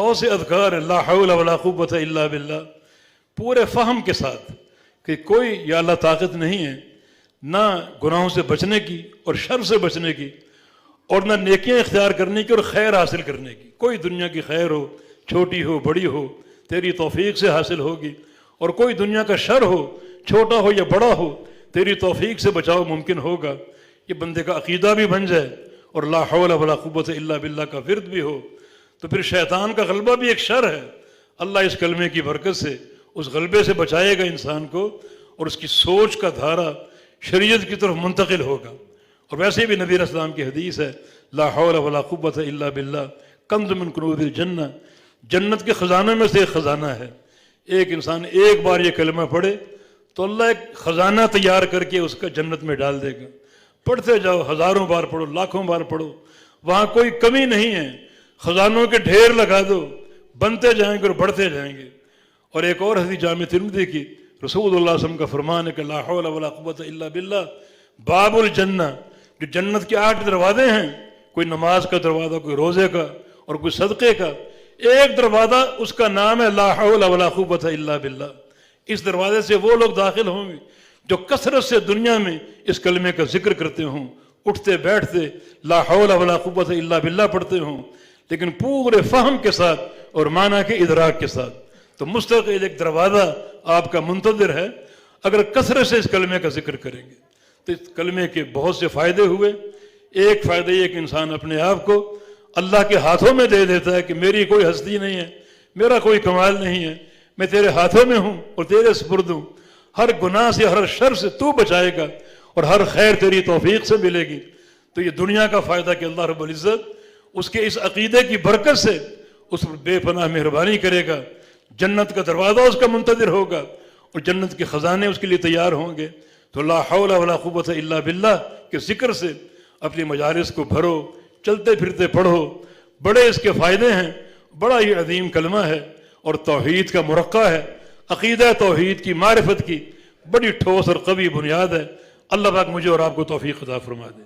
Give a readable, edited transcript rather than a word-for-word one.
بہت سے اذکار لا حول ولا قوت الا باللہ، پورے فہم کے ساتھ کہ کوئی یا اللہ طاقت نہیں ہے نہ گناہوں سے بچنے کی اور شر سے بچنے کی، اور نہ نیکیاں اختیار کرنے کی اور خیر حاصل کرنے کی۔ کوئی دنیا کی خیر ہو، چھوٹی ہو بڑی ہو، تیری توفیق سے حاصل ہوگی، اور کوئی دنیا کا شر ہو، چھوٹا ہو یا بڑا ہو، تیری توفیق سے بچاؤ ممکن ہوگا۔ یہ بندے کا عقیدہ بھی بن جائے اور لا حول ولا قوت الا باللہ کا ورد بھی ہو، تو پھر شیطان کا غلبہ بھی ایک شر ہے۔ اللہ اس کلمے کی برکت سے اس غلبے سے بچائے گا انسان کو، اور اس کی سوچ کا دھارا شریعت کی طرف منتقل ہوگا۔ اور ویسے بھی نبی علیہ السلام کی حدیث ہے لا حول ولا قوت الا باللہ کنز من کنوز الجنہ، جنت کے خزانوں میں سے ایک خزانہ ہے۔ ایک انسان ایک بار یہ کلمہ پڑھے تو اللہ ایک خزانہ تیار کر کے اس کا جنت میں ڈال دے گا۔ پڑھتے جاؤ، ہزاروں بار پڑھو، لاکھوں بار پڑھو، وہاں کوئی کمی نہیں ہے، خزانوں کے ڈھیر لگا دو، بنتے جائیں گے اور بڑھتے جائیں گے۔ اور ایک اور حدیث جامع ترمذی کی، رسول اللہ صلی اللہ علیہ وسلم کا فرمان ہے کہ لا حول ولا قوت الا باللہ باب الجنہ، جو جنت کے 8 دروازے ہیں، کوئی نماز کا دروازہ، کوئی روزے کا اور کوئی صدقے کا، ایک دروازہ اس کا نام ہے لا حول ولا قوت الا باللہ۔ اس دروازے سے وہ لوگ داخل ہوں گے جو کثرت سے دنیا میں اس کلمے کا ذکر کرتے ہوں، اٹھتے بیٹھتے لا حول ولا قوت الا باللہ پڑھتے ہوں، لیکن پورے فہم کے ساتھ اور معنی کے ادراک کے ساتھ۔ تو مستقل ایک دروازہ آپ کا منتظر ہے اگر کثرت سے اس کلمے کا ذکر کریں گے۔ تو اس کلمے کے بہت سے فائدے ہوئے۔ ایک فائدہ یہ کہ انسان اپنے آپ کو اللہ کے ہاتھوں میں دے دیتا ہے کہ میری کوئی ہستی نہیں ہے، میرا کوئی کمال نہیں ہے، میں تیرے ہاتھوں میں ہوں اور تیرے سپرد ہوں، ہر گناہ سے ہر شر سے تو بچائے گا اور ہر خیر تیری توفیق سے ملے گی۔ تو یہ دنیا کا فائدہ کہ اللہ رب العزت اس کے اس عقیدے کی برکت سے اس پر بے پناہ مہربانی کرے گا، جنت کا دروازہ اس کا منتظر ہوگا اور جنت کے خزانے اس کے لیے تیار ہوں گے۔ تو لا حول ولا قوت الا باللہ کے ذکر سے اپنی مجالس کو بھرو، چلتے پھرتے پڑھو، بڑے اس کے فائدے ہیں، بڑا ہی عظیم کلمہ ہے اور توحید کا مرقع ہے، عقیدہ توحید کی، معرفت کی بڑی ٹھوس اور قوی بنیاد ہے۔ اللہ پاک مجھے اور آپ کو توفیق عطا فرما دے۔